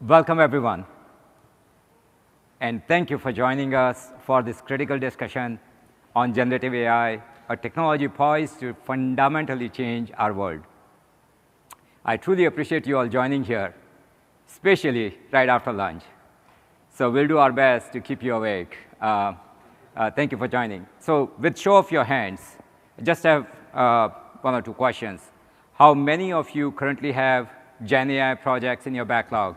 Welcome, everyone. And thank you for joining us for this critical discussion on generative AI, a technology poised to fundamentally change our world. I truly appreciate you all joining here, especially right after lunch. So we'll do our best to keep you awake. Thank you for joining. So with show of your hands, I just have one or two questions. How many of you currently have Gen AI projects in your backlog?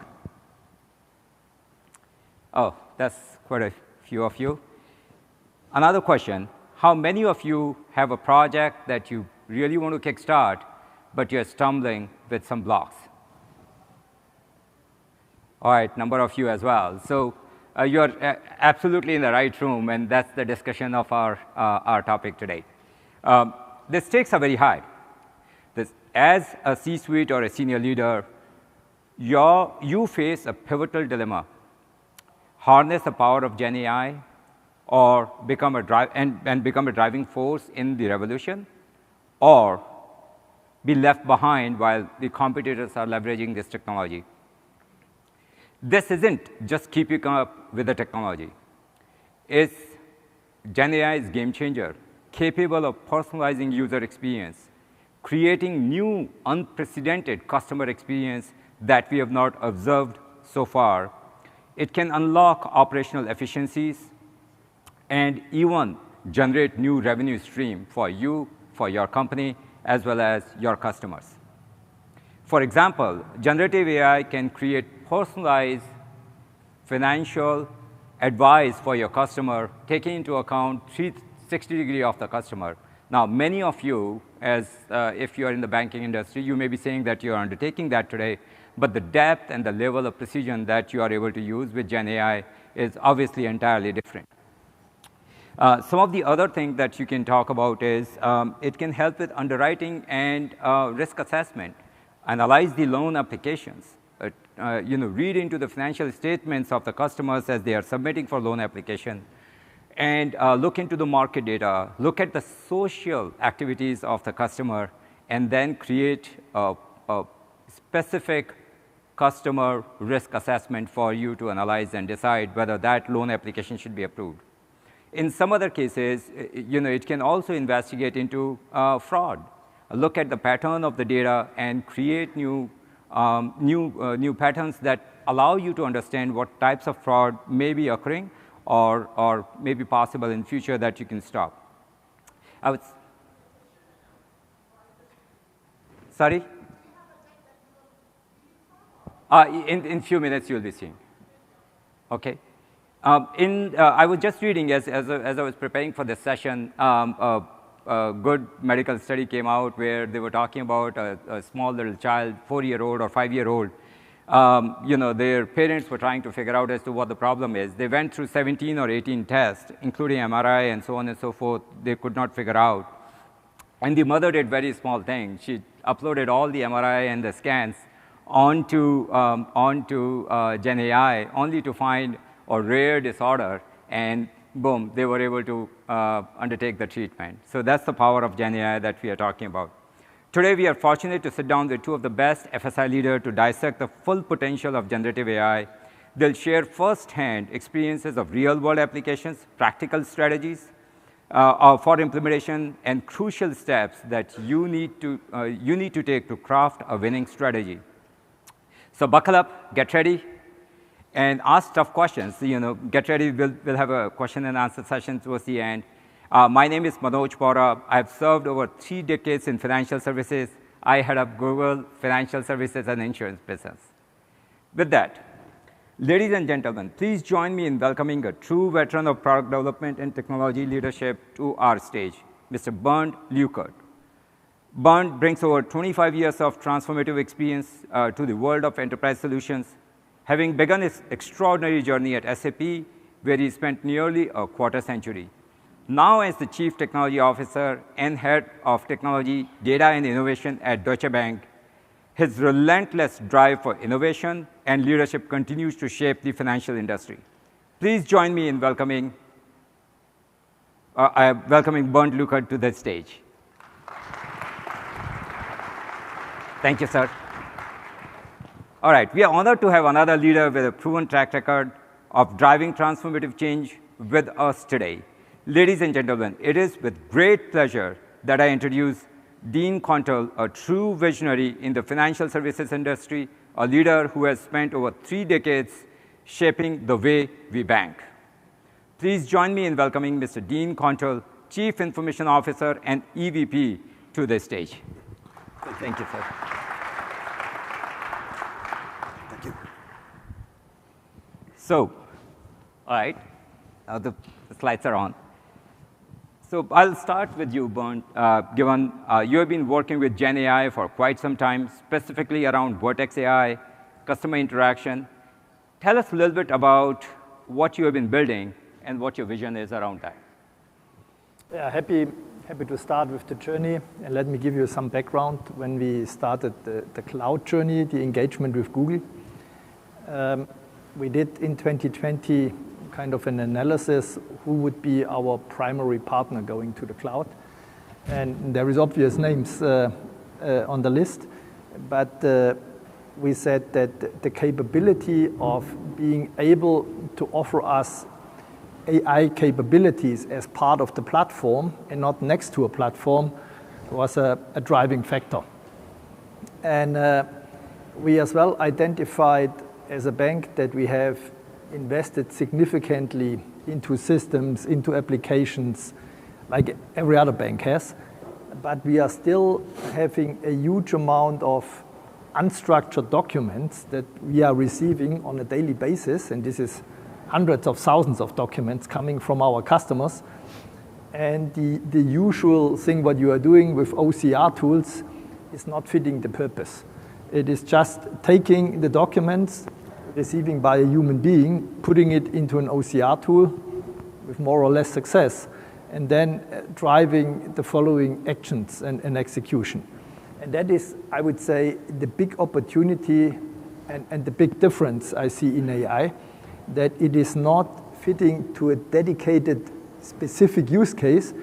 Oh, that's quite a few of you. Another question, how many of you have a project that you really want to kickstart, but you're stumbling with some blocks? All right, number of you as well. So you're absolutely in the right room, and that's the discussion of our topic today. The stakes are very high. As a C-suite or a senior leader, you face a pivotal dilemma. Harness the power of Gen AI or become a driving force in the revolution, or be left behind while the competitors are leveraging this technology. This isn't just keeping up with the technology. Gen AI is a game changer, capable of personalizing user experience, creating new, unprecedented customer experience that we have not observed so far. It can unlock operational efficiencies and even generate new revenue stream for you, for your company, as well as your customers. For example, generative AI can create personalized financial advice for your customer, taking into account 360 degrees of the customer. Now, many of you, if you are in the banking industry, you may be saying that you are undertaking that today, but the depth and the level of precision that you are able to use with Gen AI is obviously entirely different. Some of the other things that you can talk about is it can help with underwriting and risk assessment, analyze the loan applications, read into the financial statements of the customers as they are submitting for loan application, and look into the market data, look at the social activities of the customer, and then create a specific customer risk assessment for you to analyze and decide whether that loan application should be approved. In some other cases, it can also investigate into fraud, look at the pattern of the data and create new patterns that allow you to understand what types of fraud may be occurring or may be possible in future that you can stop. Sorry? In few minutes, you'll be seeing. Okay. I was just reading, as I was preparing for this session, a good medical study came out where they were talking about a small little child, 4-year-old or 5-year-old. Their parents were trying to figure out as to what the problem is. They went through 17 or 18 tests, including MRI and so on and so forth. They could not figure out. And the mother did very small things. She uploaded all the MRI and the scans onto Gen AI, only to find a rare disorder, and boom, they were able to undertake the treatment. So that's the power of Gen AI that we are talking about. Today, we are fortunate to sit down with two of the best FSI leaders to dissect the full potential of generative AI. They'll share firsthand experiences of real-world applications, practical strategies for implementation, and crucial steps that you need to take to craft a winning strategy. So buckle up, get ready, and ask tough questions. Get ready. We'll have a question and answer session towards the end. My name is Manoj Bohra. I've served over 3 decades in financial services. I head up Google Financial Services and Insurance business. With that, ladies and gentlemen, please join me in welcoming a true veteran of product development and technology leadership to our stage, Mr. Bernd Leukert. Bernd brings over 25 years of transformative experience to the world of enterprise solutions, having begun his extraordinary journey at SAP, where he spent nearly a quarter-century. Now, as the Chief Technology Officer and Head of Technology, Data and Innovation at Deutsche Bank, his relentless drive for innovation and leadership continues to shape the financial industry. Please join me in welcoming Bernd Leukert to the stage. Thank you, sir. All right, we are honored to have another leader with a proven track record of driving transformative change with us today. Ladies and gentlemen, it is with great pleasure that I introduce Dean Kontul, a true visionary in the financial services industry, a leader who has spent over 3 decades shaping the way we bank. Please join me in welcoming Mr. Dean Kontul, Chief Information Officer and EVP, to the stage. Thank you, sir. Thank you. So, all right, now the slides are on. So I'll start with you, Bernd. Given you have been working with Gen AI for quite some time, specifically around Vertex AI, customer interaction. Tell us a little bit about what you have been building and what your vision is around that. Yeah, happy to start with the journey. And let me give you some background. When we started the cloud journey, the engagement with Google, we did in 2020 kind of an analysis who would be our primary partner going to the cloud. And there is obvious names on the list, but we said that the capability of being able to offer us AI capabilities as part of the platform and not next to a platform was a driving factor. And we as well identified as a bank that we have invested significantly into systems, into applications, like every other bank has. But we are still having a huge amount of unstructured documents that we are receiving on a daily basis, and this is hundreds of thousands of documents coming from our customers. And the usual thing what you are doing with OCR tools is not fitting the purpose. It is just taking the documents, receiving by a human being, putting it into an OCR tool with more or less success, and then driving the following actions and execution. And that is, I would say, the big opportunity and the big difference I see in AI, that it is not fitting to a dedicated specific use case.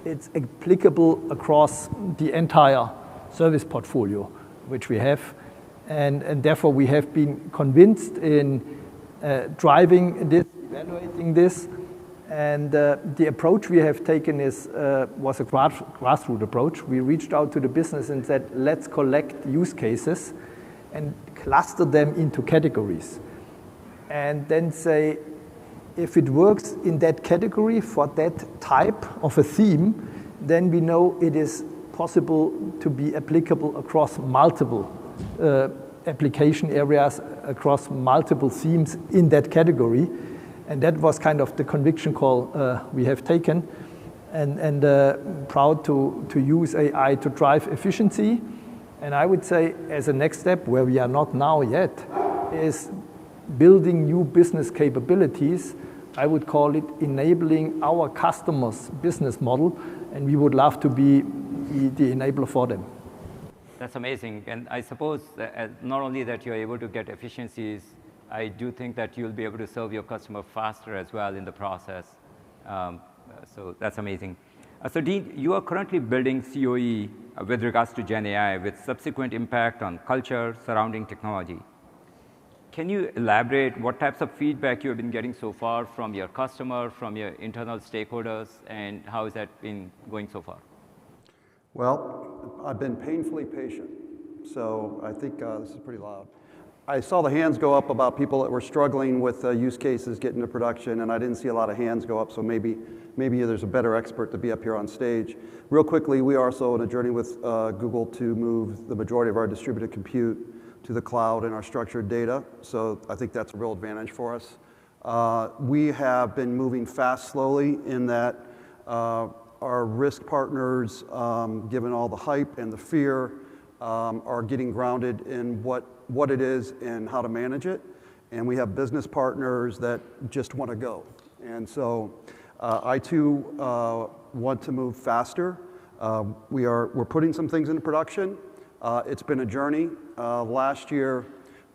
It's applicable across the entire service portfolio which we have. And therefore, we have been convinced in driving this, evaluating this. And the approach we have taken was a grassroots approach. We reached out to the business and said, let's collect use cases and cluster them into categories. And then say, if it works in that category for that type of a theme, then we know it is possible to be applicable across multiple application areas, across multiple themes in that category. And that was kind of the conviction call we have taken, and proud to use AI to drive efficiency. And I would say as a next step, where we are not now yet, is building new business capabilities. I would call it enabling our customers' business model, and we would love to be the enabler for them. That's amazing. And I suppose not only that you're able to get efficiencies, I do think that you'll be able to serve your customer faster as well in the process. So that's amazing. So Dean, you are currently building COE with regards to Gen AI with subsequent impact on culture surrounding technology. Can you elaborate what types of feedback you have been getting so far from your customer, from your internal stakeholders, and how has that been going so far? Well, I've been painfully patient, so I think this is pretty loud. I saw the hands go up about people that were struggling with use cases getting to production, and I didn't see a lot of hands go up, so maybe there's a better expert to be up here on stage. Real quickly, we are also on a journey with Google to move the majority of our distributed compute to the cloud and our structured data, so I think that's a real advantage for us. We have been moving fast, slowly, in that our risk partners, given all the hype and the fear, are getting grounded in what it is and how to manage it. And we have business partners that just want to go. And so I too want to move faster. We're putting some things into production. It's been a journey. Last year,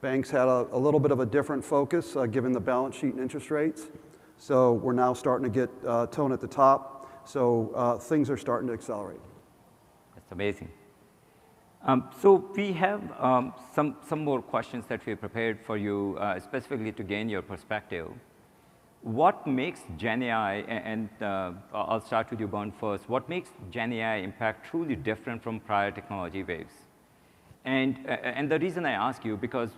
banks had a little bit of a different focus given the balance sheet and interest rates. So we're now starting to get tone at the top. So things are starting to accelerate. That's amazing. So we have some more questions that we prepared for you, specifically to gain your perspective. What makes Gen AI, and I'll start with you, Bernd, first. What makes Gen AI impact truly different from prior technology waves? And the reason I ask you, because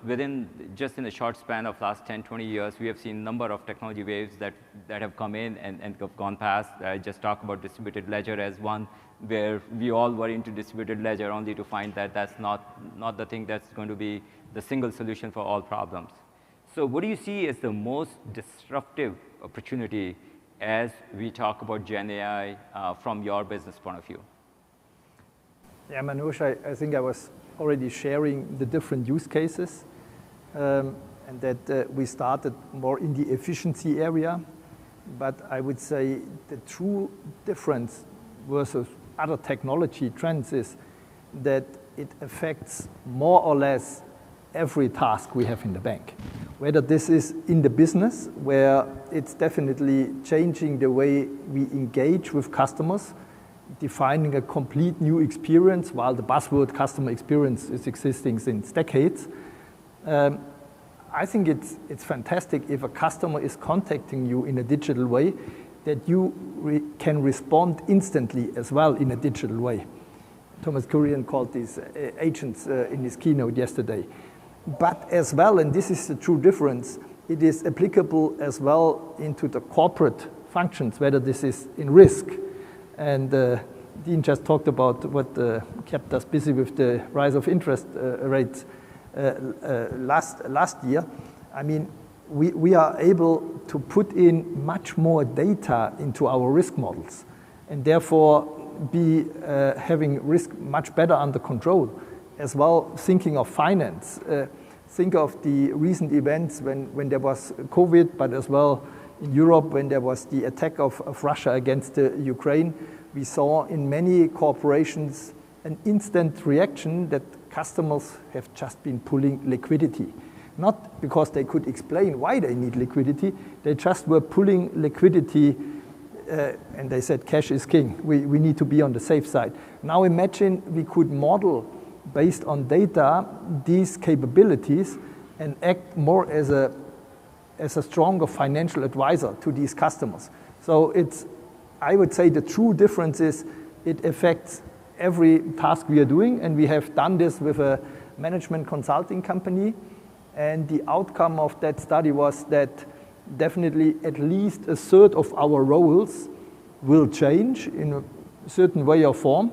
just in a short span of last 10, 20 years, we have seen a number of technology waves that have come in and have gone past. I just talked about distributed ledger as one, where we all were into distributed ledger only to find that that's not the thing that's going to be the single solution for all problems. So what do you see as the most disruptive opportunity as we talk about Gen AI from your business point of view? Yeah, Manoj, I think I was already sharing the different use cases, and that we started more in the efficiency area. But I would say the true difference versus other technology trends is that it affects more or less every task we have in the bank. Whether this is in the business, where it's definitely changing the way we engage with customers, defining a complete new experience, while the buzzword customer experience is existing since decades. I think it's fantastic if a customer is contacting you in a digital way, that you can respond instantly as well in a digital way. Thomas Kurian called these agents in his keynote yesterday. But as well, and this is the true difference, it is applicable as well into the corporate functions, whether this is in risk. And Dean just talked about what kept us busy with the rise of interest rates last year. I mean, we are able to put in much more data into our risk models, and therefore be having risk much better under control. As well, thinking of finance, think of the recent events when there was COVID, but as well in Europe when there was the attack of Russia against Ukraine. We saw in many corporations an instant reaction that customers have just been pulling liquidity. Not because they could explain why they need liquidity, they just were pulling liquidity and they said cash is king, we need to be on the safe side. Now imagine we could model based on data these capabilities and act more as a stronger financial advisor to these customers. So I would say the true difference is it affects every task we are doing, and we have done this with a management consulting company, and the outcome of that study was that definitely at least a third of our roles will change in a certain way or form,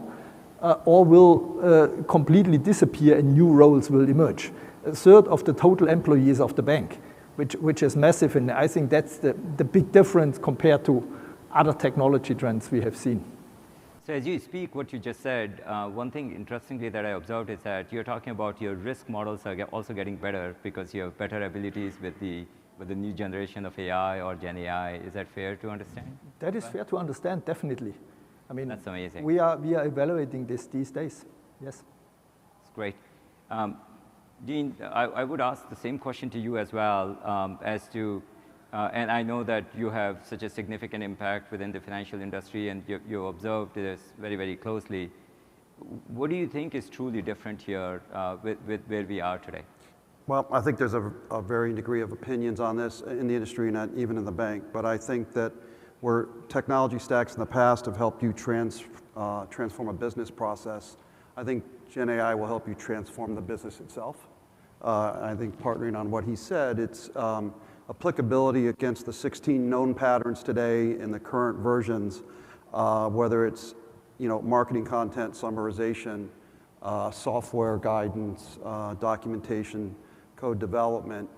or will completely disappear and new roles will emerge. A third of the total employees of the bank, which is massive, and I think that's the big difference compared to other technology trends we have seen. So as you speak what you just said, one thing interestingly that I observed is that you're talking about your risk models are also getting better because you have better abilities with the new generation of AI or Gen AI. Is that fair to understand? That is fair to understand, definitely. I mean, that's amazing. We are evaluating this these days. Yes. That's great. Dean, I would ask the same question to you as well, and I know that you have such a significant impact within the financial industry, and you observed this very, very closely. What do you think is truly different here with where we are today? Well, I think there's a varying degree of opinions on this in the industry, not even in the bank. But I think that where technology stacks in the past have helped you transform a business process, I think Gen AI will help you transform the business itself. I think partnering on what he said, it's applicability against the 16 known patterns today in the current versions, whether it's marketing content summarization, software guidance, documentation, code development.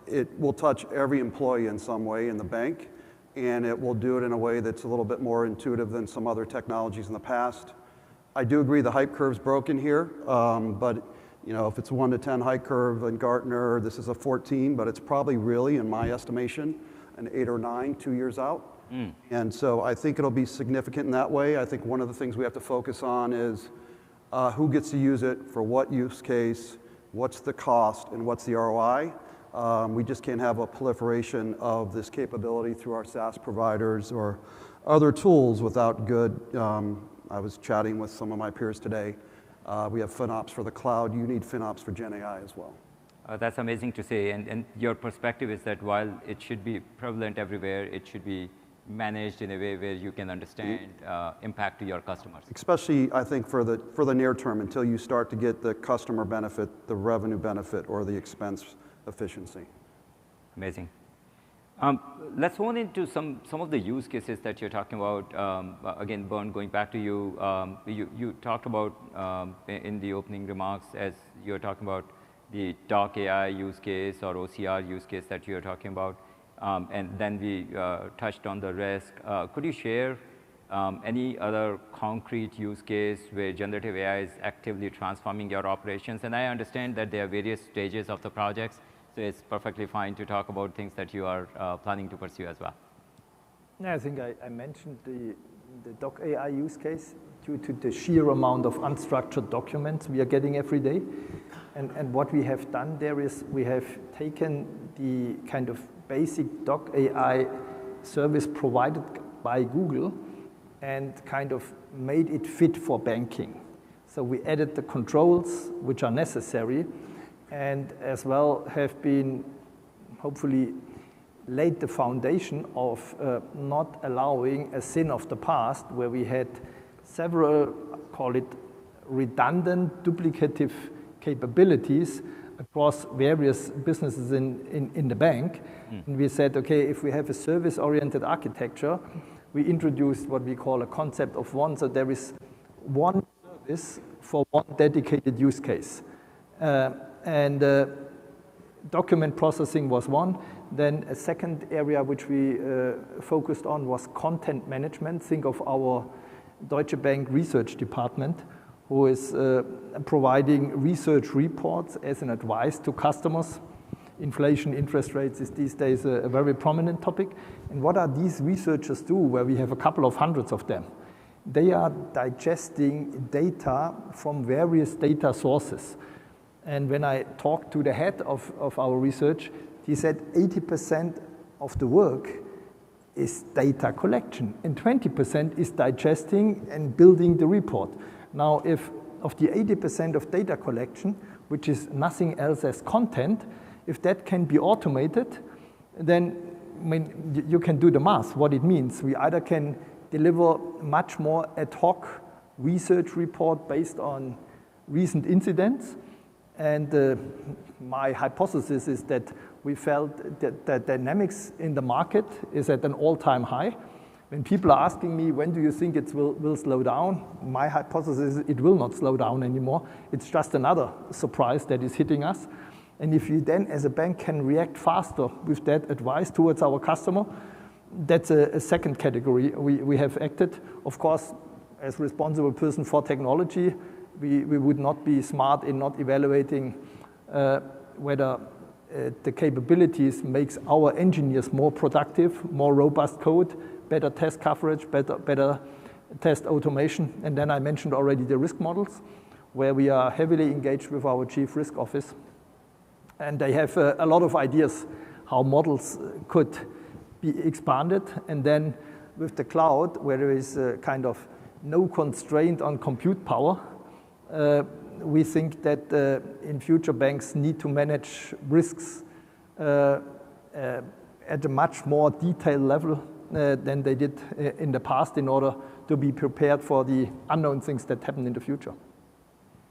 It will touch every employee in some way in the bank, and it will do it in a way that's a little bit more intuitive than some other technologies in the past. I do agree the hype curve's broken here, but if it's 1 to 10 hype curve in Gartner, this is a 14, but it's probably really, in my estimation, an 8 or 9, 2 years out. And so I think it'll be significant in that way. I think one of the things we have to focus on is who gets to use it, for what use case, what's the cost, and what's the ROI. We just can't have a proliferation of this capability through our SaaS providers or other tools without good, I was chatting with some of my peers today, We have FinOps for the cloud. You need FinOps for Gen AI as well. That's amazing to say. And your perspective is that while it should be prevalent everywhere, it should be managed in a way where you can understand impact to your customers. Especially, I think, for the near term, until you start to get the customer benefit, the revenue benefit, or the expense efficiency. Amazing. Let's move into some of the use cases that you're talking about. Again, Bernd, going back to you, you talked about in the opening remarks as you're talking about the Doc AI use case or OCR use case that you're talking about. And then we touched on the risk. Could you share any other concrete use case where generative AI is actively transforming your operations? And I understand that there are various stages of the projects, so it's perfectly fine to talk about things that you are planning to pursue as well. Yeah, I think I mentioned the Doc AI use case due to the sheer amount of unstructured documents we are getting every day. And what we have done there is we have taken the kind of basic Doc AI service provided by Google and kind of made it fit for banking. So we added the controls which are necessary, and as well have been hopefully laid the foundation of not allowing a sin of the past where we had several, call it redundant, duplicative capabilities across various businesses in the bank. And we said, okay, if we have a service-oriented architecture, we introduced what we call a concept of one. So there is one service for one dedicated use case. Document processing was one. Then a second area which we focused on was content management. Think of our Deutsche Bank research department, who is providing research reports as an advice to customers. Inflation, interest rates is these days a very prominent topic. And what are these researchers do, where we have a couple of hundreds of them? They are digesting data from various data sources. And when I talked to the head of our research, he said 80% of the work is data collection, and 20% is digesting and building the report. Now, if of the 80% of data collection, which is nothing else as content, if that can be automated, then I mean, you can do the math, what it means. We either can deliver much more ad hoc research report based on recent incidents, and my hypothesis is that we felt that the dynamics in the market is at an all-time high. When people are asking me, when do you think it will slow down? My hypothesis is it will not slow down anymore. It's just another surprise that is hitting us. And if you then, as a bank, can react faster with that advice towards our customer, that's a second category we have acted. Of course, as responsible person for technology, we would not be smart in not evaluating whether the capabilities makes our engineers more productive, more robust code, better test coverage, better test automation. And then I mentioned already the risk models, where we are heavily engaged with our chief risk office. And they have a lot of ideas how models could be expanded. And then with the cloud, where there is kind of no constraint on compute power, we think that in future banks need to manage risks at a much more detailed level than they did in the past in order to be prepared for the unknown things that happen in the future.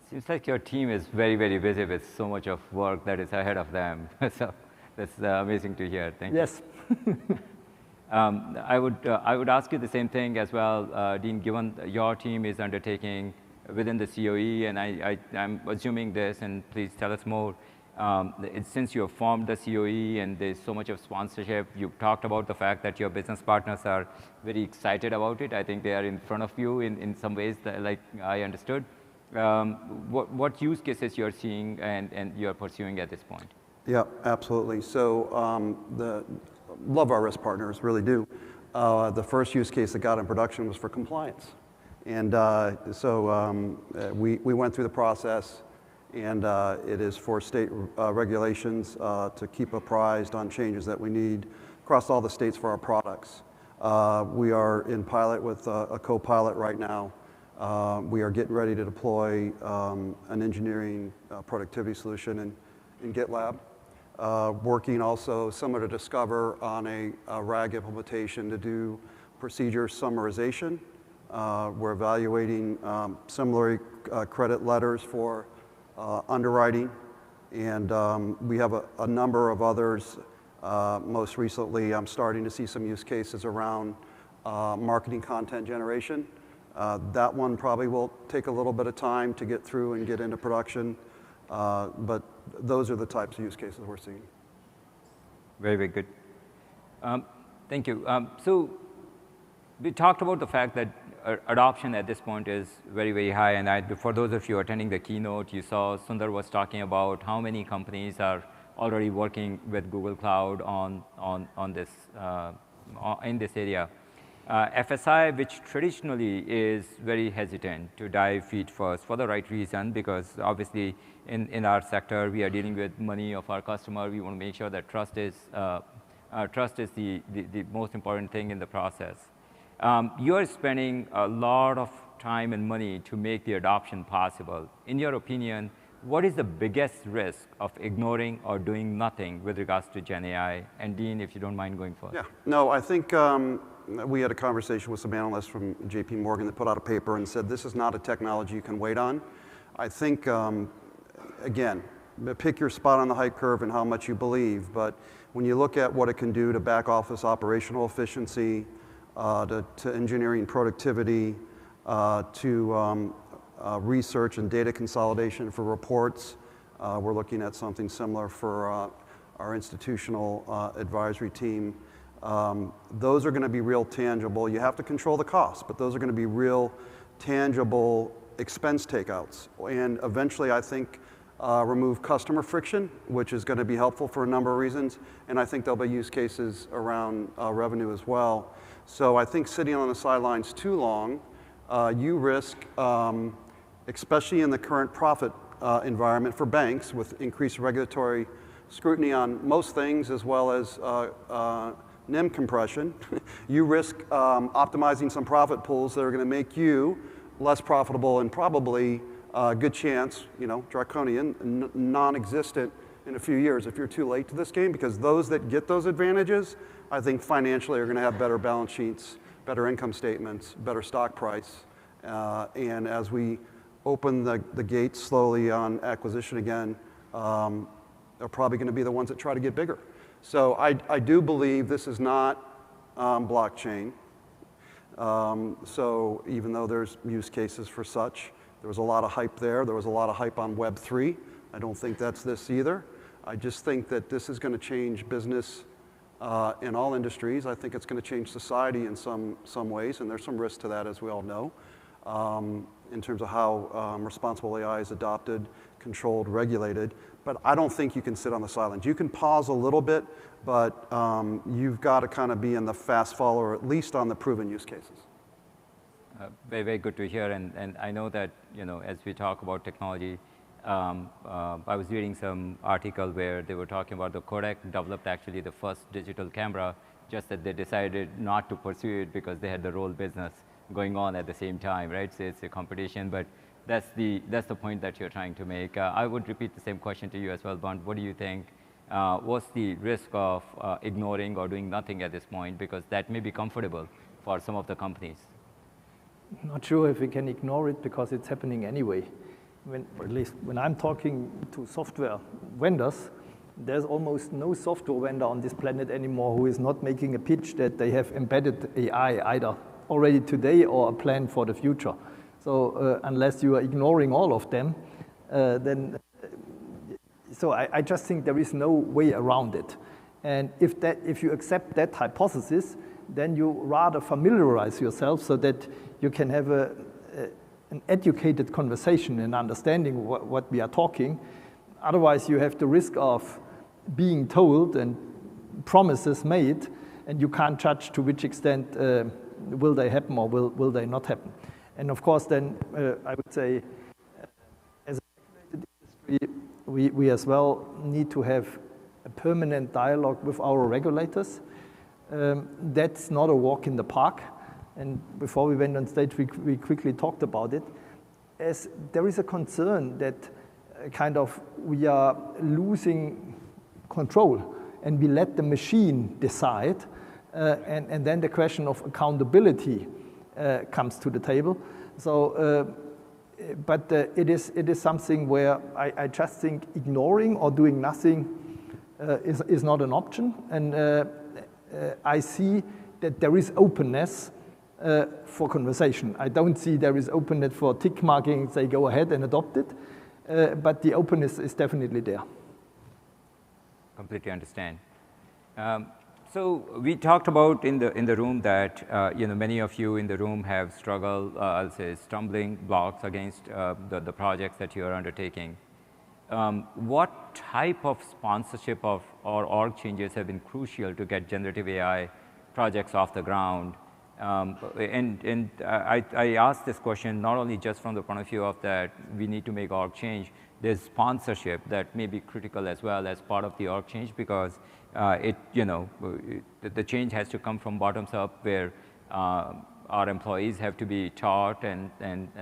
Seems like your team is very, very busy with so much of work that is ahead of them. So that's amazing to hear. Thank you. Yes. I would ask you the same thing as well, Dean, given your team is undertaking within the COE, and I'm assuming this, and please tell us more. Since you have formed the COE and there's so much of sponsorship, you've talked about the fact that your business partners are very excited about it. I think they are in front of you in some ways, that, like I understood. What use cases you're seeing and you're pursuing at this point? Yeah, absolutely. So love our risk partners, really do. The first use case that got in production was for compliance. And we went through the process, and it is for state regulations to keep apprised on changes that we need across all the states for our products. We are in pilot with a co-pilot right now We are getting ready to deploy an engineering productivity solution in GitLab. Working also, similar to Discover, on a RAG implementation to do procedure summarization. We're evaluating similarly credit letters for underwriting, and we have a number of others. Most recently, I'm starting to see some use cases around marketing content generation. That one probably will take a little bit of time to get through and get into production, but those are the types of use cases we're seeing. Very, very good. Thank you. So we talked about the fact that adoption at this point is very, very high. And for those of you attending the keynote, you saw Sundar was talking about how many companies are already working with Google Cloud on this, in this area. FSI, which traditionally is very hesitant to dive feet first for the right reason, because obviously in our sector, we are dealing with money of our customer. We want to make sure that trust is the most important thing in the process. You are spending a lot of time and money to make the adoption possible. In your opinion, what is the biggest risk of ignoring or doing nothing with regards to Gen AI? And Dean, if you don't mind going first. Yeah, no, I think we had a conversation with some analysts from JP Morgan that put out a paper and said this is not a technology you can wait on. I think, again, pick your spot on the hype curve and how much you believe, but when you look at what it can do to back office operational efficiency, to engineering productivity, to research and data consolidation for reports, we're looking at something similar for our institutional advisory team. Those are going to be real tangible. You have to control the cost, but those are going to be real tangible expense takeouts. And eventually, I think, remove customer friction, which is going to be helpful for a number of reasons. And I think there'll be use cases around revenue as well. So I think sitting on the sidelines too long, you risk, especially in the current profit environment for banks with increased regulatory scrutiny on most things, as well as NIM compression, you risk optimizing some profit pools that are going to make you less profitable and probably a good chance, draconian, non-existent in a few years if you're too late to this game, because those that get those advantages, I think financially are going to have better balance sheets, better income statements, better stock price. And as we open the gates slowly on acquisition again, they're probably going to be the ones that try to get bigger. So I do believe this is not blockchain. So even though there's use cases for such, there was a lot of hype there. There was a lot of hype on Web3. I don't think that's this either. I just think that this is going to change business in all industries. I think it's going to change society in some ways, and there's some risk to that, as we all know, in terms of how responsible AI is adopted, controlled, regulated. But I don't think you can sit on the sidelines. You can pause a little bit, but you've got to kind of be in the fast follow, or at least on the proven use cases. Very, very good to hear. And I know that, as we talk about technology, I was reading some article where they were talking about the Kodak developed actually the first digital camera, just that they decided not to pursue it because they had the roll business going on at the same time, right? So it's a competition, but that's the point that you're trying to make. I would repeat the same question to you as well, Bernd. What do you think? What's the risk of ignoring or doing nothing at this point? Because that may be comfortable for some of the companies. Not sure if we can ignore it because it's happening anyway. At least when I'm talking to software vendors, there's almost no software vendor on this planet anymore who is not making a pitch that they have embedded AI either already today or a plan for the future. So unless you are ignoring all of them, so I just think there is no way around it. And if you accept that hypothesis, then you rather familiarize yourself so that you can have an educated conversation and understanding what we are talking. Otherwise, you have the risk of being told and promises made, and you can't judge to which extent will they happen or will they not happen. And of course, then I would say, as a regulated industry, we as well need to have a permanent dialogue with our regulators. That's not a walk in the park. and before we went on stage, we quickly talked about it, as there is a concern that kind of we are losing control and we let the machine decide, and then the question of accountability comes to the table. So, but it is something where I just think ignoring or doing nothing is not an option, and I see that there is openness for conversation. I don't see there is openness for tick marking, say go ahead and adopt it, but the openness is definitely there. Completely understand. So we talked about in the room that many of you in the room have struggled, I'll say, stumbling blocks against the projects that you are undertaking. What type of sponsorship or org changes have been crucial to get generative AI projects off the ground? And I ask this question not only just from the point of view of that we need to make org change, there's sponsorship that may be critical as well as part of the org change, because the change has to come from bottoms up, where our employees have to be taught and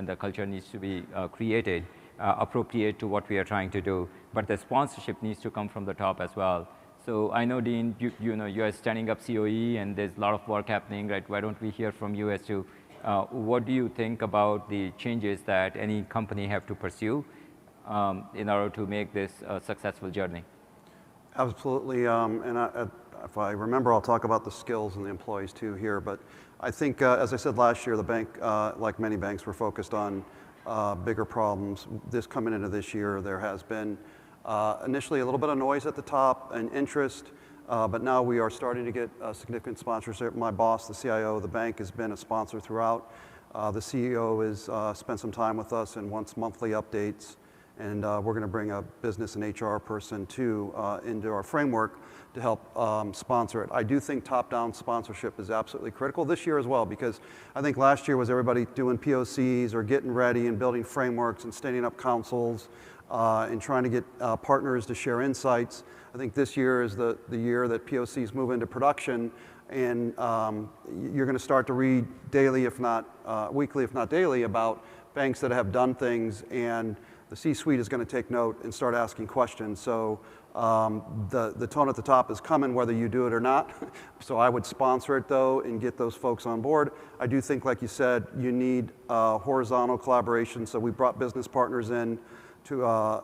the culture needs to be created appropriate to what we are trying to do. But the sponsorship needs to come from the top as well. So I know, Dean, you are standing up COE and there's a lot of work happening, right? Why don't we hear from you as to what do you think about the changes that any company have to pursue in order to make this a successful journey? Absolutely, if I remember, I'll talk about the skills and the employees too here, but I think, as I said last year, the bank, like many banks, were focused on bigger problems. Coming into this year, there has been initially a little bit of noise at the top and interest, but now we are starting to get significant sponsorship. My boss, the CIO of the bank, has been a sponsor throughout. The CEO has spent some time with us and wants monthly updates, and we're going to bring a business and HR person too into our framework to help sponsor it. I do think top-down sponsorship is absolutely critical this year as well, because I think last year was everybody doing POCs or getting ready and building frameworks and standing up councils and trying to get partners to share insights. I think this year is the year that POCs move into production, and you're going to start to read daily, if not weekly, if not daily, about banks that have done things, and the C-suite is going to take note and start asking questions. So the tone at the top is coming whether you do it or not. So I would sponsor it though and get those folks on board. I do think, like you said, you need horizontal collaboration. So we brought business partners in to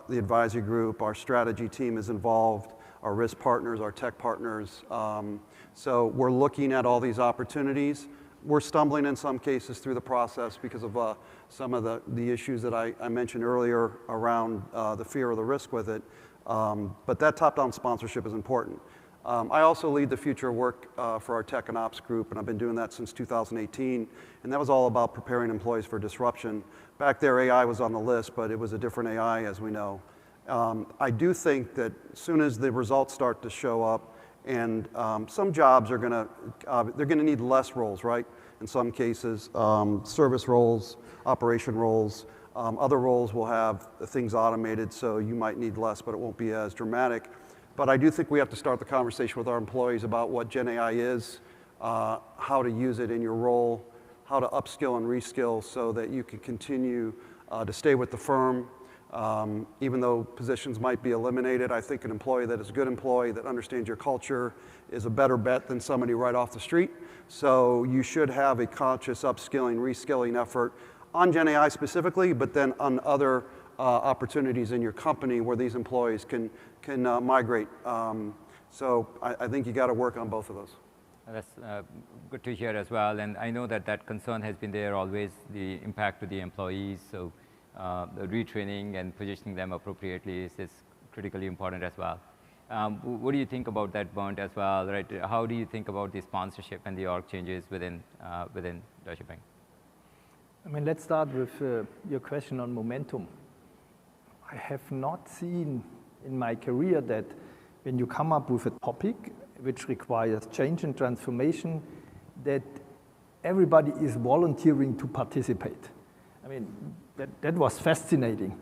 the advisory group. Our strategy team is involved, our risk partners, our tech partners. So we're looking at all these opportunities. We're stumbling in some cases through the process because of some of the issues that I mentioned earlier around the fear or the risk with it. But that top-down sponsorship is important. I also lead the future work for our tech and ops group, and I've been doing that since 2018. And that was all about preparing employees for disruption. Back there, AI was on the list, but it was a different AI, as we know. I do think that as soon as the results start to show up, and some jobs are they're gonna need less roles, right? In some cases, service roles, operation roles. Other roles will have things automated, so you might need less, but it won't be as dramatic. But I do think we have to start the conversation with our employees about what Gen AI is, how to use it in your role, how to upskill and reskill so that you can continue to stay with the firm. Even though positions might be eliminated, I think an employee that is a good employee that understands your culture is a better bet than somebody right off the street. So you should have a conscious upskilling, reskilling effort on Gen AI specifically, but then on other opportunities in your company where these employees can migrate. So I think you got to work on both of those. That's good to hear as well. And I know that concern has been there always, the impact to the employees. So the retraining and positioning them appropriately is critically important as well. What do you think about that, Bernd, as well, right? How do you think about the sponsorship and the org changes within Deutsche Bank? I mean, let's start with your question on momentum. I have not seen in my career that when you come up with a topic which requires change and transformation, that everybody is volunteering to participate. I mean, that was fascinating.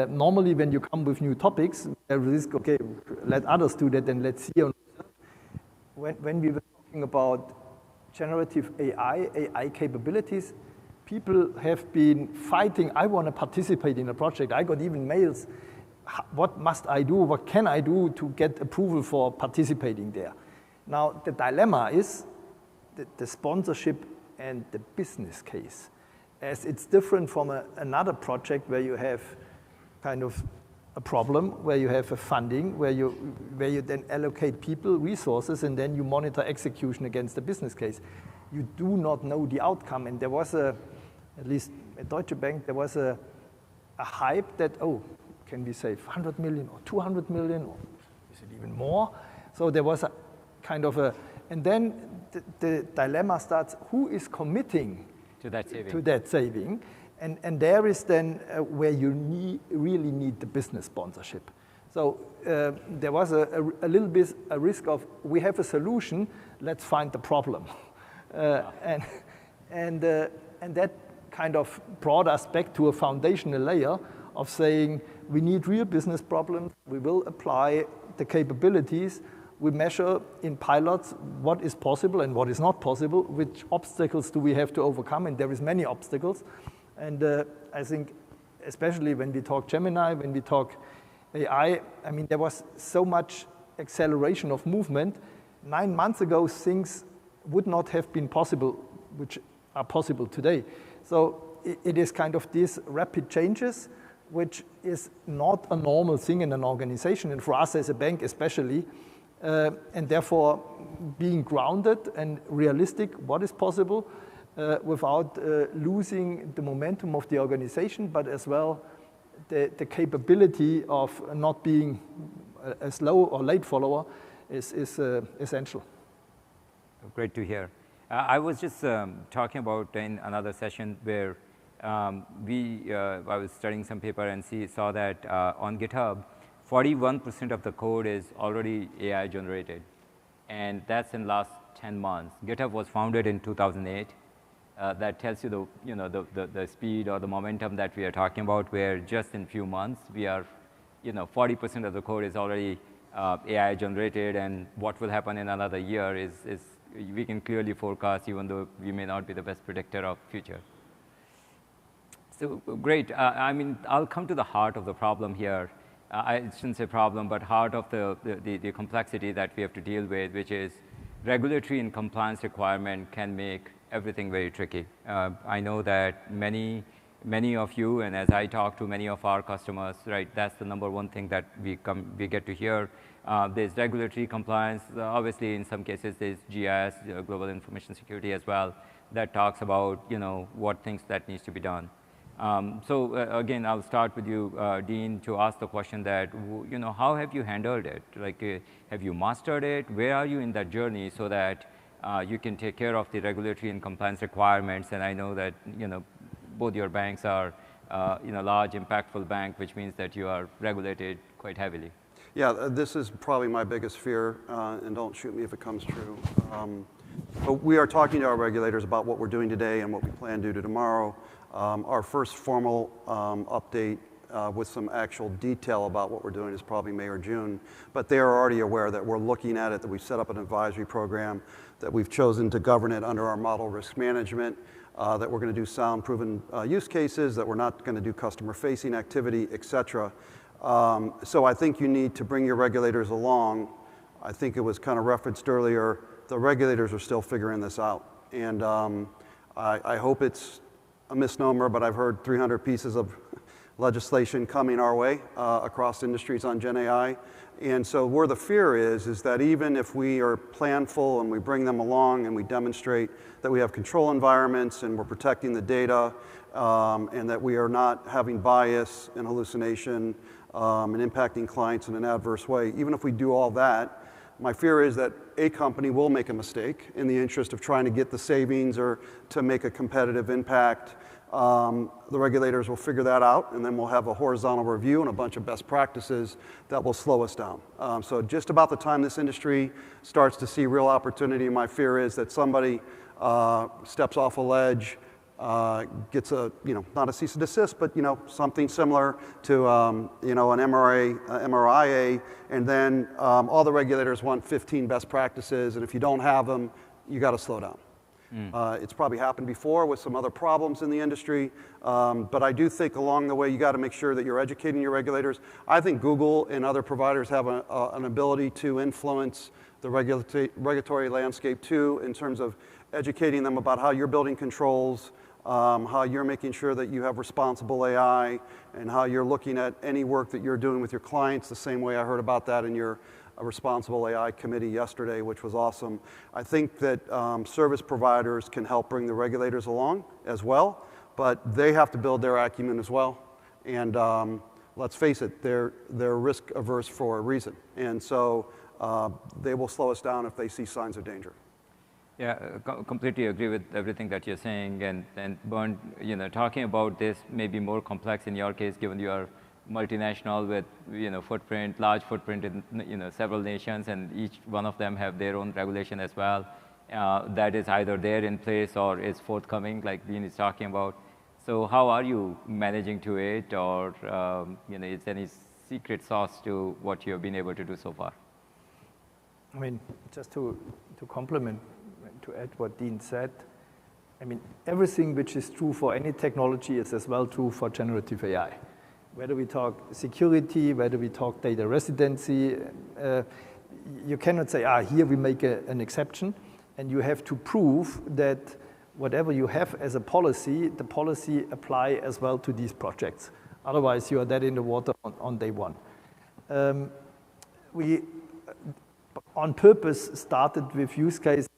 Normally, when you come with new topics, there is risk, okay, let others do that and let's see. When we were talking about generative AI capabilities, people have been fighting, I want to participate in a project. I got even mails, what must I do, what can I do to get approval for participating there? Now, the dilemma is the sponsorship and the business case, as it's different from another project where you have kind of a problem, where you have a funding, where you then allocate people, resources, and then you monitor execution against the business case. You do not know the outcome, and there was at least at Deutsche Bank, there was a hype that, oh, can we save 100 million or 200 million, or is it even more? So there was a kind of and then the dilemma starts, who is committing to that saving? To that saving? And there is then where you really need the business sponsorship. So there was a little bit a risk of, we have a solution, let's find the problem. And that kind of brought us back to a foundational layer of saying, we need real business problems, we will apply the capabilities, we measure in pilots what is possible and what is not possible, which obstacles do we have to overcome, and there is many obstacles. And I think, especially when we talk Gemini, when we talk AI, I mean, there was so much acceleration of movement. 9 months ago, things would not have been possible, which are possible today. So it is kind of these rapid changes, which is not a normal thing in an organization, and for us as a bank especially, and therefore being grounded and realistic, what is possible, without losing the momentum of the organization, but as well the capability of not being a slow or late follower is essential. Great to hear. I was just talking about in another session where I was studying some paper and saw that on GitHub, 41% of the code is already AI generated, and that's in last 10 months. GitHub was founded in 2008. That tells you the speed or the momentum that we are talking about, where just in few months we are, 40% of the code is already AI generated, and what will happen in another year is we can clearly forecast, even though we may not be the best predictor of future. So great. I mean, I'll come to the heart of the problem here. I shouldn't say problem, but heart of the complexity that we have to deal with, which is regulatory and compliance requirement can make everything very tricky. I know that many of you, and as I talk to many of our customers, right, that's the number one thing that we get to hear. There's regulatory compliance. Obviously, in some cases, there's GIS, Global Information Security as well, that talks about, what things that needs to be done. So again, I'll start with you, Dean, to ask the question that, how have you handled it? Like, have you mastered it? Where are you in that journey so that you can take care of the regulatory and compliance requirements? And I know that, both your banks are, large, impactful bank, which means that you are regulated quite heavily. Yeah, this is probably my biggest fear, and don't shoot me if it comes true. But we are talking to our regulators about what we're doing today and what we plan to do tomorrow. Our first formal update with some actual detail about what we're doing is probably May or June, but they are already aware that we're looking at it, that we've set up an advisory program, that we've chosen to govern it under our model risk management, that we're going to do sound proven use cases, that we're not going to do customer facing activity, et cetera. So I think you need to bring your regulators along. I think it was kind of referenced earlier, the regulators are still figuring this out. And I hope it's a misnomer, but I've heard 300 pieces of legislation coming our way across industries on Gen AI. And so where the fear is that even if we are planful and we bring them along and we demonstrate that we have control environments and we're protecting the data and that we are not having bias and hallucination and impacting clients in an adverse way, even if we do all that, my fear is that a company will make a mistake in the interest of trying to get the savings or to make a competitive impact. The regulators will figure that out, and then we'll have a horizontal review and a bunch of best practices that will slow us down. So just about the time this industry starts to see real opportunity, my fear is that somebody steps off a ledge, gets a, not a cease and desist, but, something similar to, an MRIA, and then all the regulators want 15 best practices, and if you don't have them, you got to slow down. It's probably happened before with some other problems in the industry, but I do think along the way you got to make sure that you're educating your regulators. I think Google and other providers have an ability to influence the regulatory landscape too, in terms of educating them about how you're building controls, how you're making sure that you have responsible AI, and how you're looking at any work that you're doing with your clients the same way I heard about that in your responsible AI committee yesterday, which was awesome. I think that service providers can help bring the regulators along as well, but they have to build their acumen as well. And let's face it, they're risk averse for a reason. And so they will slow us down if they see signs of danger. Yeah, completely agree with everything that you're saying. And Bernd, talking about this may be more complex in your case, given you are multinational with large footprint in several nations, and each one of them have their own regulation as well. That is either there in place or is forthcoming, like Dean is talking about. So how are you managing to it, or is any secret sauce to what you have been able to do so far? I mean, just to complement, to add what Dean said, I mean, everything which is true for any technology is as well true for generative AI. Whether we talk security, whether we talk data residency, you cannot say, here we make an exception, and you have to prove that whatever you have as a policy, the policy apply as well to these projects. Otherwise, you are dead in the water on day one. We, on purpose, started with use cases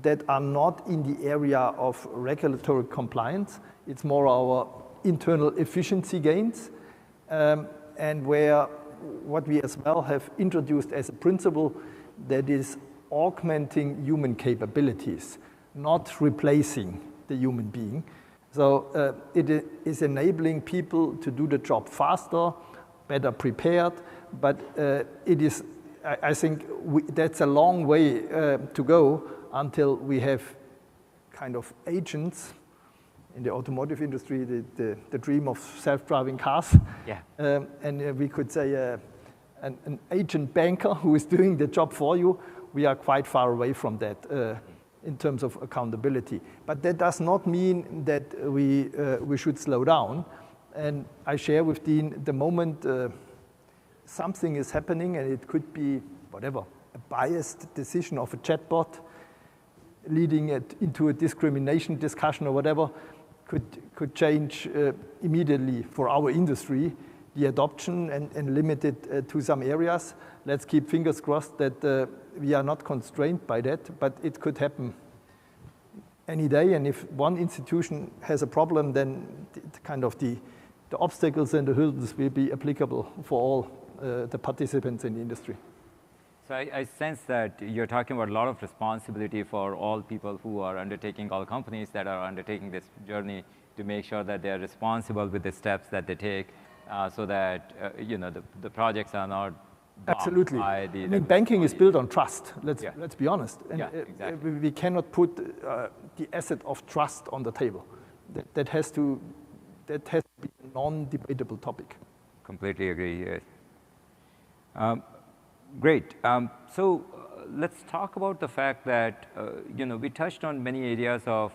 that are not in the area of regulatory compliance. It's more our internal efficiency gains, and where what we as well have introduced as a principle that is augmenting human capabilities, not replacing the human being. So it is enabling people to do the job faster, better prepared, but it is, I think that's a long way to go until we have kind of agents. In the automotive industry, the dream of self-driving cars. Yeah. And we could say an agent banker who is doing the job for you. We are quite far away from that in terms of accountability. But that does not mean that we should slow down. And I share with Dean, the moment something is happening, and it could be whatever, a biased decision of a chatbot leading it into a discrimination discussion or whatever, could change immediately for our industry the adoption and limit it to some areas. Let's keep fingers crossed that we are not constrained by that, but it could happen any day. And if one institution has a problem, then the obstacles and the hurdles will be applicable for all the participants in the industry. So I sense that you're talking about a lot of responsibility for all people who are undertaking, all companies that are undertaking this journey, to make sure that they're responsible with the steps that they take, so that the projects are not absolutely. By the I mean, banking is built on trust. Let's be honest. And yeah, exactly. We cannot put the asset of trust on the table. That has to be a non-debatable topic. Completely agree. Yes. Great. So let's talk about the fact that we touched on many areas of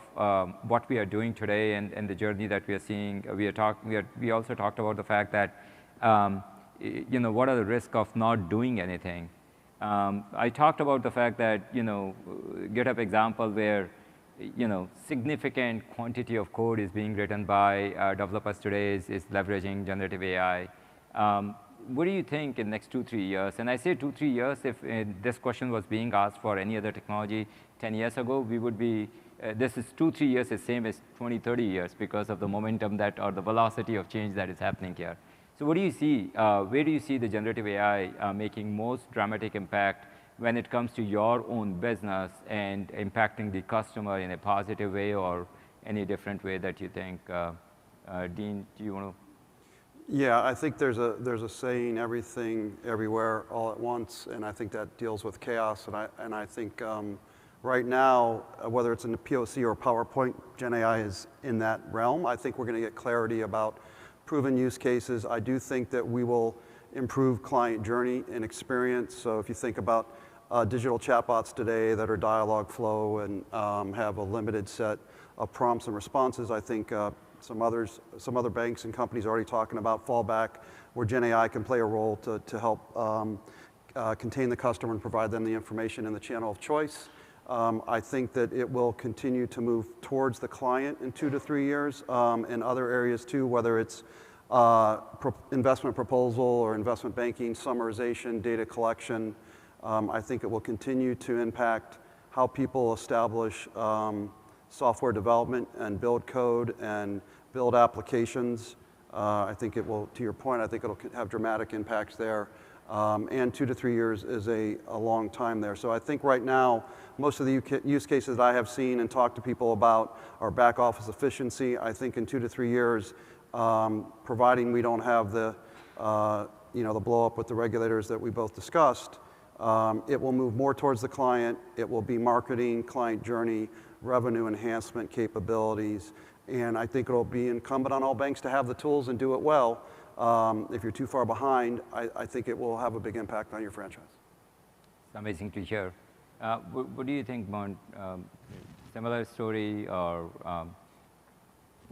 what we are doing today and the journey that we are seeing. We also talked about the fact that what are the risks of not doing anything. I talked about the fact that GitHub example where significant quantity of code is being written by developers today is leveraging generative AI. What do you think in the next 2-3 years? And I say 2-3 years, if this question was being asked for any other technology 10 years ago, we would be, this is 2-3 years is same as 20-30 years because of the momentum or the velocity of change that is happening here. So what do you see, where do you see the generative AI making most dramatic impact when it comes to your own business and impacting the customer in a positive way or any different way that you think? Dean, do you want to? Yeah, I think there's a saying, everything, everywhere, all at once, and I think that deals with chaos. And I think right now, whether it's in the POC or PowerPoint, Gen AI is in that realm. I think we're going to get clarity about proven use cases. I do think that we will improve client journey and experience. So if you think about digital chatbots today that are dialogue flow and have a limited set of prompts and responses. I think some other banks and companies are already talking about fallback, where Gen AI can play a role to help contain the customer and provide them the information in the channel of choice. I think that it will continue to move towards the client in 2 to 3 years, in other areas too, whether it's investment proposal or investment banking, summarization, data collection. I think it will continue to impact how people establish software development and build code and build applications. I think it will, to your point, I think it'll have dramatic impacts there. And 2 to 3 years is a long time there. So I think right now, most of the use cases that I have seen and talked to people about are back office efficiency. I think in 2 to 3 years, providing we don't have the blow up with the regulators that we both discussed, it will move more towards the client. It will be marketing, client journey, revenue enhancement capabilities. And I think it'll be incumbent on all banks to have the tools and do it well. If you're too far behind, I think it will have a big impact on your franchise. It's amazing to hear. What do you think, Bernd? Similar story or?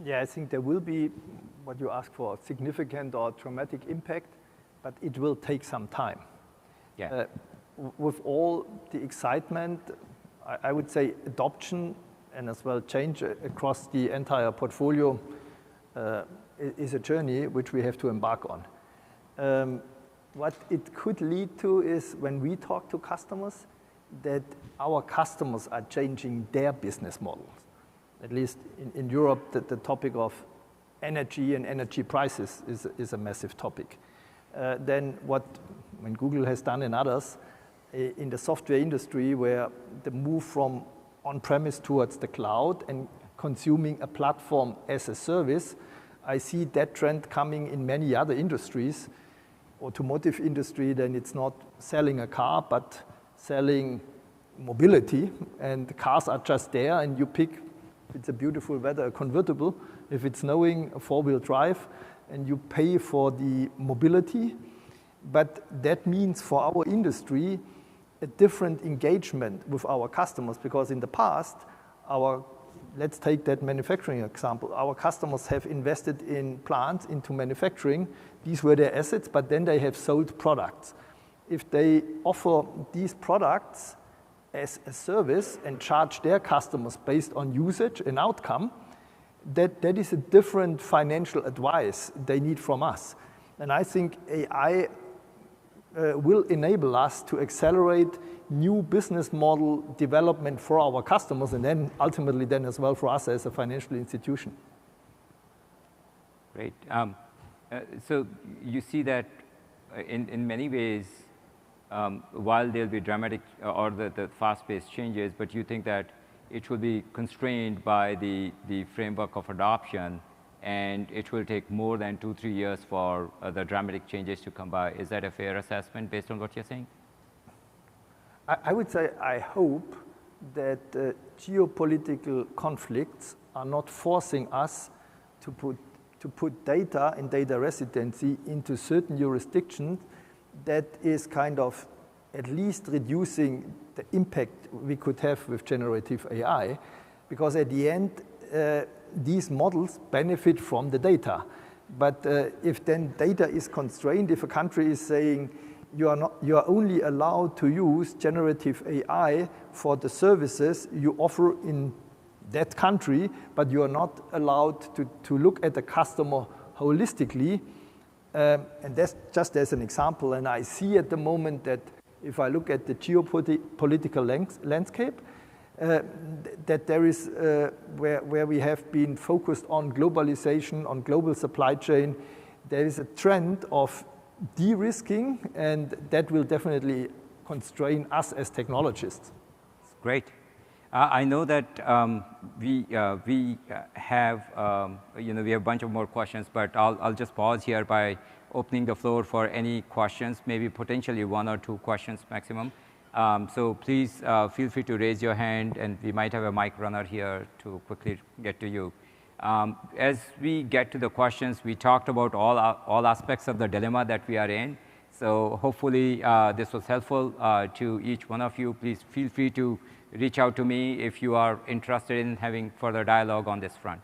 Yeah, I think there will be what you ask for, significant or dramatic impact, but it will take some time. Yeah. With all the excitement, I would say adoption and as well change across the entire portfolio is a journey which we have to embark on. What it could lead to is when we talk to customers, that our customers are changing their business models. At least in Europe, the topic of energy and energy prices is a massive topic. Then when Google has done and others, in the software industry where the move from on-premise towards the cloud and consuming a platform as a service, I see that trend coming in many other industries. Automotive industry, then it's not selling a car, but selling mobility, and the cars are just there, and you pick, if it's a beautiful weather, a convertible, if it's snowing, a four-wheel drive, and you pay for the mobility. But that means for our industry, a different engagement with our customers, because in the past, let's take that manufacturing example. Our customers have invested in plants into manufacturing. These were their assets, but then they have sold products. If they offer these products as a service and charge their customers based on usage and outcome, that is a different financial advice they need from us. And I think AI will enable us to accelerate new business model development for our customers, and then ultimately then as well for us as a financial institution. Great. So you see that in many ways, while there'll be dramatic or the fast-paced changes, but you think that it will be constrained by the framework of adoption, and it will take more than 2-3 years for the dramatic changes to come by. Is that a fair assessment based on what you're saying? I would say I hope that geopolitical conflicts are not forcing us to put data and data residency into certain jurisdictions that is kind of at least reducing the impact we could have with generative AI, because at the end, these models benefit from the data. But if then data is constrained, if a country is saying you are only allowed to use generative AI for the services you offer in that country, but you are not allowed to look at the customer holistically. And that's just as an example. And I see at the moment that if I look at the geopolitical landscape, that there is, where we have been focused on globalization, on global supply chain, there is a trend of de-risking, and that will definitely constrain us as technologists. Great. I know that we have a bunch of more questions, but I'll just pause here by opening the floor for any questions, maybe potentially 1 or 2 questions maximum. So please feel free to raise your hand, and we might have a mic runner here to quickly get to you. As we get to the questions, we talked about all aspects of the dilemma that we are in. So hopefully this was helpful to each one of you. Please feel free to reach out to me if you are interested in having further dialogue on this front.